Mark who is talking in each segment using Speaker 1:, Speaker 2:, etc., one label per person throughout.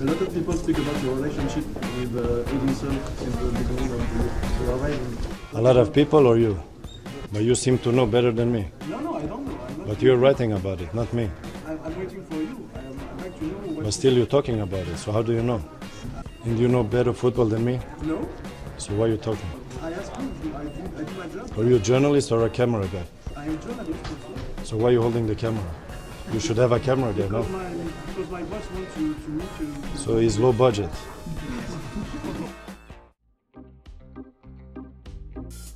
Speaker 1: A lot of people speak about your relationship with Edinson since the beginning of the arrival.
Speaker 2: A lot of people or you? But you seem to know better than me.
Speaker 1: No, I don't know.
Speaker 2: But you're writing about it, not me.
Speaker 1: I'm waiting for you. I'd like to know what...
Speaker 2: But still you're talking about it, so how do you know? And you know better football than me?
Speaker 1: No.
Speaker 2: So why are you talking?
Speaker 1: I ask you, I do my job.
Speaker 2: Are you a journalist or a camera guy?
Speaker 1: I am a journalist also.
Speaker 2: So why are you holding the camera? You should have a camera guy, no?
Speaker 1: Because my boss wants to meet you.
Speaker 2: So he's low budget.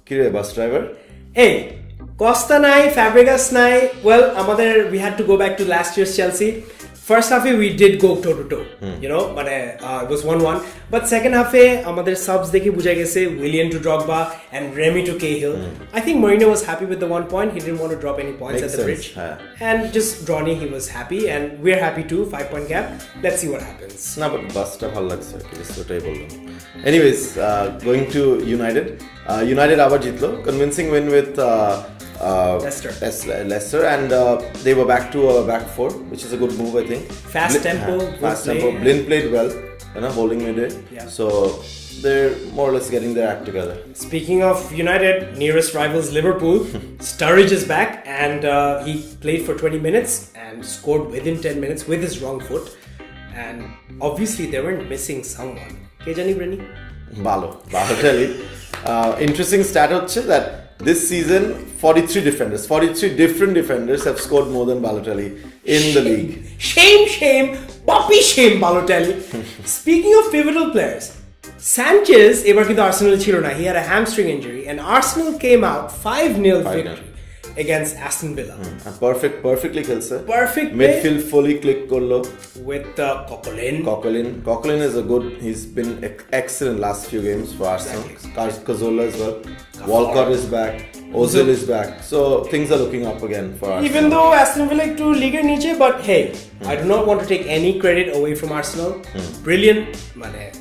Speaker 3: Kire bus driver?
Speaker 4: Hey, Costa nai, Fabregas nai. Well, we had to go back to last year's Chelsea. First half we did go toe to toe, you know, but it was 1-1. But second half amader subs dekhe bujha gese Willian to Drogba and Remy to Cahill. I think Mourinho was happy with the 1 point. He didn't want to drop any points at the bridge. And just Drawny, he was happy, and we're happy too. 5-point gap. Let's see what happens.
Speaker 3: No, but bus ta bhalo lagche just otai bollam. Anyways, going to United. United abar jitlo, convincing win with Leicester, and they were back to a back four, which is a good move, I think.
Speaker 4: Fast tempo.
Speaker 3: Blind played well, you know, holding midway. Yeah. So they're more or less getting their act together.
Speaker 4: Speaking of United, nearest rivals Liverpool, Sturridge is back, and he played for 20 minutes and scored within 10 minutes with his wrong foot. And obviously they weren't missing someone. Ke jani Brenny?
Speaker 3: Balotelli. Interesting stat hoche that this season 43 different defenders have scored more than Balotelli in the league.
Speaker 4: Shame, puppy shame Balotelli. Speaking of pivotal players, Sanchez ebar kintu Arsenal chilo na. He had a hamstring injury and Arsenal came out 5-0 victory against Aston Villa.
Speaker 3: Perfectly khelche.
Speaker 4: Perfect
Speaker 3: midfield fully click korlo
Speaker 4: with Coquelin.
Speaker 3: Coquelin is a good. He's been excellent last few games for Arsenal. Cazorla as well. Walcott is back. Ozil is back. So things are looking up again for Arsenal.
Speaker 4: Even though Aston Villa to Liga niche, but hey, I do not want to take any credit away from Arsenal. Brilliant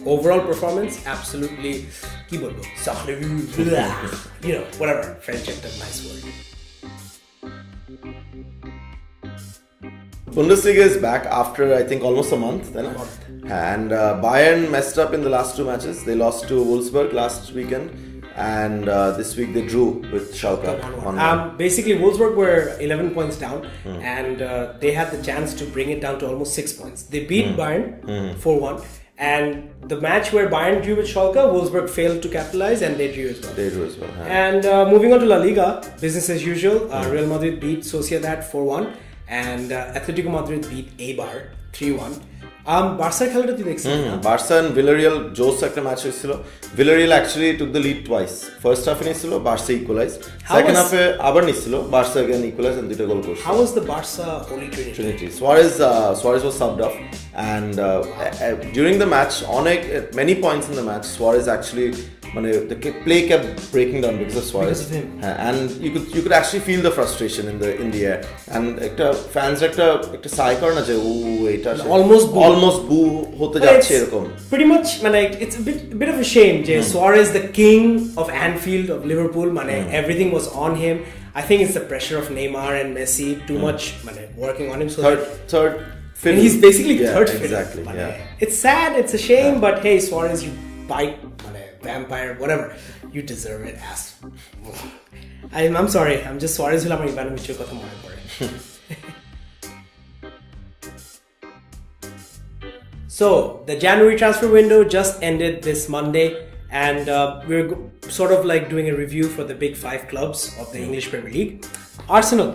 Speaker 4: overall performance. Absolutely, you know, whatever. French is a nice word.
Speaker 3: Bundesliga is back after I think almost a month. And Bayern messed up in the last 2 matches. They lost to Wolfsburg last weekend, and this week they drew with Schalke.
Speaker 4: Basically, Wolfsburg were 11 points down, and they had the chance to bring it down to almost 6 points. They beat Bayern 4-1, and the match where Bayern drew with Schalke, Wolfsburg failed to capitalize, and they drew as well. And moving on to La Liga, business as usual. Real Madrid beat Sociedad 4-1. And Atletico Madrid beat Eibar 3-1. Barca খেলাটা তুই দেখছিস না?
Speaker 3: Barca and Villarreal জোস একটা match হয়েছিল. Villarreal actually took the lead twice. First half নিছিল, Barca equalized. Second half আবার নিছিল, Barca again equalized and দুটো গোল করছে.
Speaker 4: How was the Barca holy trinity?
Speaker 3: Suarez was subbed off, and during the match, many points in the match, Suarez actually the play kept breaking down because of Suarez.
Speaker 4: Because of him.
Speaker 3: And you could actually feel the frustration in the air. And fans একটা sigh করে না যে এটা almost boo হতে যাচ্ছে এরকম.
Speaker 4: Pretty much it's a bit of a shame যে Suarez, the king of Anfield of Liverpool, everything was on him. I think it's the pressure of Neymar and Messi too much working on him. So
Speaker 3: third
Speaker 4: and he's basically third fiddle.
Speaker 3: Exactly.
Speaker 4: It's sad, it's a shame, but hey, Suarez, you bite vampire, whatever, you deserve it. I'm sorry, I'm just Suarez hula amar Ivanovich's kotha mone pore. So the January transfer window just ended this Monday, and we're sort of like doing a review for the big 5 clubs of the English Premier League. Arsenal.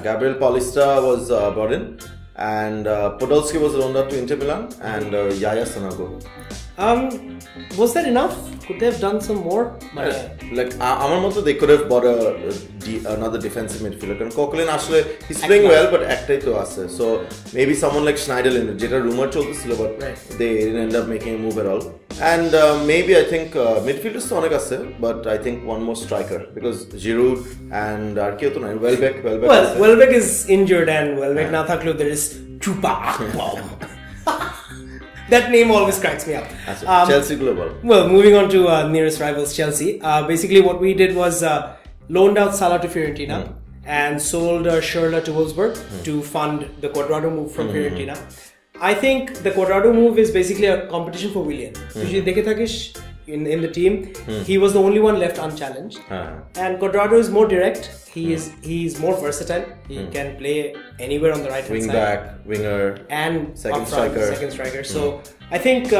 Speaker 3: Gabriel Paulista was brought in, and Podolski was loaned out to Inter Milan, and Yaya Sanago.
Speaker 4: Was that enough? Could they have done some more?
Speaker 3: Amar moto they could have bought another defensive midfielder. Because Coquelin actually he's playing well, but ektai to ase. So maybe someone like Schneiderlin, jeta rumor choltesil, but they didn't end up making a move at all. And maybe I think midfielders to onek ase, but I think one more striker, because Giroud and
Speaker 4: Welbeck is injured, and Welbeck na thaklo there is Chupa. That name always cracks me up.
Speaker 3: Chelsea Global.
Speaker 4: Well, moving on to nearest rivals Chelsea. Basically, what we did was loaned out Salah to Fiorentina and sold Schürrle to Wolfsburg to fund the Cuadrado move from Fiorentina. I think the Quadrado move is basically a competition for Willian. In the team, he was the only one left unchallenged. And Quadrado is more direct. He's more versatile. He can play anywhere on the right hand side.
Speaker 3: Wing back, winger,
Speaker 4: and
Speaker 3: second
Speaker 4: striker. So I think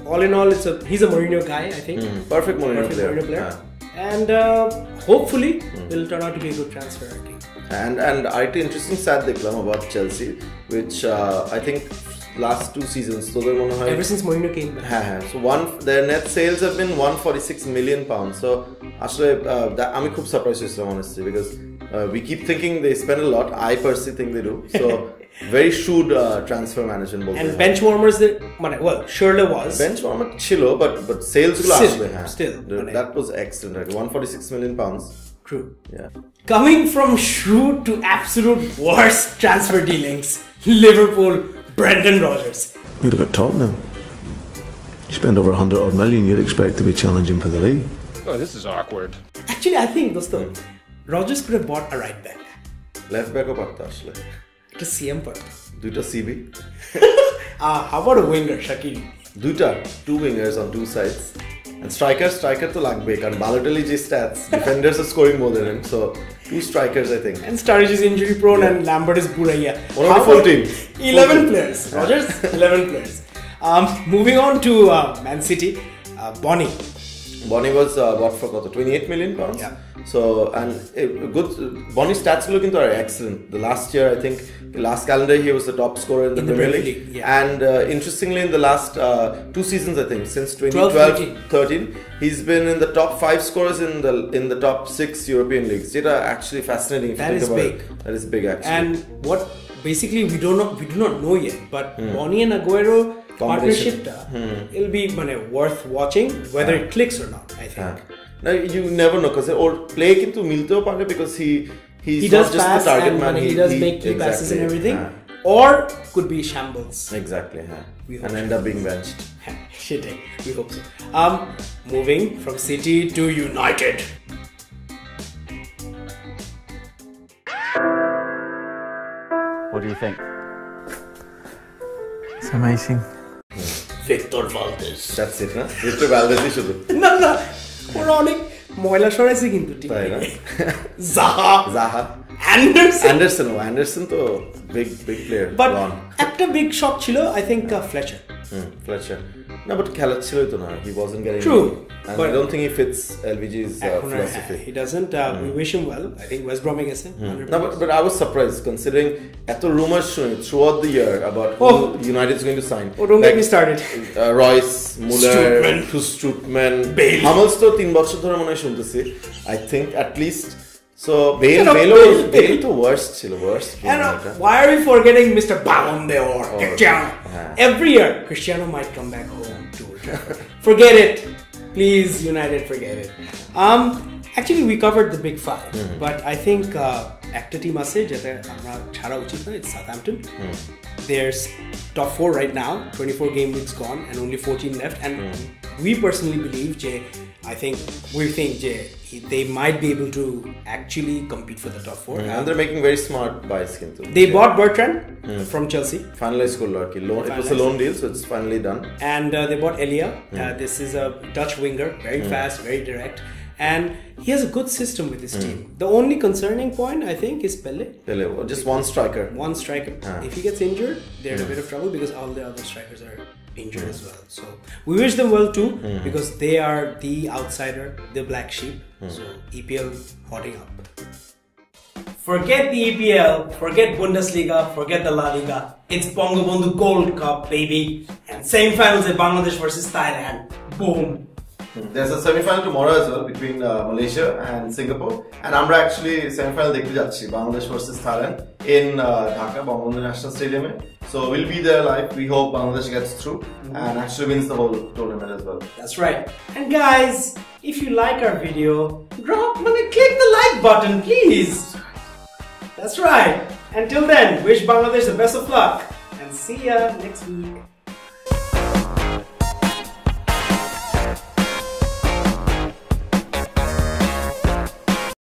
Speaker 4: all in all, he's a Mourinho guy. I think
Speaker 3: perfect Mourinho player.
Speaker 4: And hopefully will turn out to be a good transfer. I think.
Speaker 3: And IT interesting stat declam about Chelsea, which I think last 2 seasons, so
Speaker 4: ever since Mourinho came back.
Speaker 3: So their net sales have been £146 million. So actually, I'm quite surprised honestly, because we keep thinking they spend a lot. I personally think they do. So very shrewd transfer management.
Speaker 4: And bench warmers, surely was
Speaker 3: bench warmer chillo, but sales
Speaker 4: still
Speaker 3: that was excellent. Right? £146 million.
Speaker 4: True.
Speaker 3: Yeah.
Speaker 4: Coming from shrewd to absolute worst transfer dealings, Liverpool. Brendan Rodgers.
Speaker 5: You look at Tottenham. You spend over 100 odd million, you'd expect to be challenging for the league.
Speaker 6: Oh, this is awkward.
Speaker 4: Actually, I think Rodgers could have bought a right back.
Speaker 3: Left back or patta asle?
Speaker 4: It's CM patta.
Speaker 3: Duita CB.
Speaker 4: How about a winger, Shakiri?
Speaker 3: Duita, 2 wingers on 2 sides. And striker to lagbe. And Balotelli stats. Defenders are scoring more than him. So 2 strikers, I think.
Speaker 4: And Sturridge is injury prone and Lambert is buraya.
Speaker 3: What about the full team?
Speaker 4: 11 players. Rodgers, 11 players. Moving on to Man City, Bonnie.
Speaker 3: Bonnie was bought for £28 million.
Speaker 4: Yeah.
Speaker 3: So, and good. Bonnie's stats looking are excellent. The last year, I think, last calendar, he was the top scorer in the Premier League.
Speaker 4: Yeah.
Speaker 3: And interestingly, in the last 2 seasons, I think, since 2012-13, he's been in the top 5 scorers in the top 6 European leagues. It's actually fascinating.
Speaker 4: That is big.
Speaker 3: That is big, actually.
Speaker 4: And what basically we do not know yet, but Bonnie and Aguero partnership it'll be worth watching whether it clicks or not. I think.
Speaker 3: Now you never know because play into Milto partner because he's
Speaker 4: does
Speaker 3: not just
Speaker 4: pass
Speaker 3: the target
Speaker 4: and
Speaker 3: man.
Speaker 4: He does make key passes and everything, or could be shambles.
Speaker 3: Exactly, and end up being benched.
Speaker 4: Shitting. We hope so. Moving from City to United.
Speaker 7: What do you think?
Speaker 5: It's amazing.
Speaker 4: Victor Valdez.
Speaker 3: That's it, huh? Victor Valdez is should.
Speaker 4: No. Moronic. Moila Shoresi kintu team. Zaha. Anderson
Speaker 3: to big player.
Speaker 4: But after big shock chilo, I think Fletcher.
Speaker 3: Fletcher. No, but he wasn't getting.
Speaker 4: True.
Speaker 3: And but I don't think he fits LVG's philosophy.
Speaker 4: He doesn't. We wish him well. I think West Brom against him.
Speaker 3: No, but I was surprised considering rumors showing throughout the year about who United is going to sign.
Speaker 4: Oh, don't get me started.
Speaker 3: Royce, Muller, Strootman,
Speaker 4: Bale.
Speaker 3: Hummels to 3 বছর ধরে মনে হয় শুনতেছি. I think at least. So Bale to worst.
Speaker 4: And why are we forgetting Mr. Ballon d'Or? Cristiano. Every year, Cristiano might come back home to forget it. Please, United, forget it. Actually, we covered the big 5, but I think একটা team আছে যেটা আমরা ছাড়া উচিত না. It's Southampton. There's top 4 right now. 24 game weeks gone and only 14 left. And we personally believe we think they might be able to actually compete for the top 4.
Speaker 3: And they're making very smart buys.
Speaker 4: They bought Bertrand from Chelsea.
Speaker 3: Finalized loan. It was a loan deal, so it's finally done.
Speaker 4: And they bought Elia. This is a Dutch winger, very fast, very direct. And he has a good system with his team. The only concerning point, I think, is Pele.
Speaker 3: Just one striker.
Speaker 4: If he gets injured, they're in a bit of trouble because all the other strikers are injured as well. So we wish them well too because they are the outsider, the black sheep. So EPL hotting up. Forget the EPL, forget Bundesliga, forget the La Liga. It's Bangabondhu Gold Cup, baby. And semi-finals at Bangladesh versus Thailand. Boom.
Speaker 3: There's a semi-final tomorrow as well between Malaysia and Singapore, and আমরা actually semi-final দেখতে যাচ্ছি Bangladesh versus Thailand in Dhaka, Bangabondhu National Stadium. So we'll be there live. We hope Bangladesh gets through and actually wins the whole tournament as well.
Speaker 4: That's right. And guys, if you like our video, click the like button, please. That's right. Until then, wish Bangladesh the best of luck and see ya next week.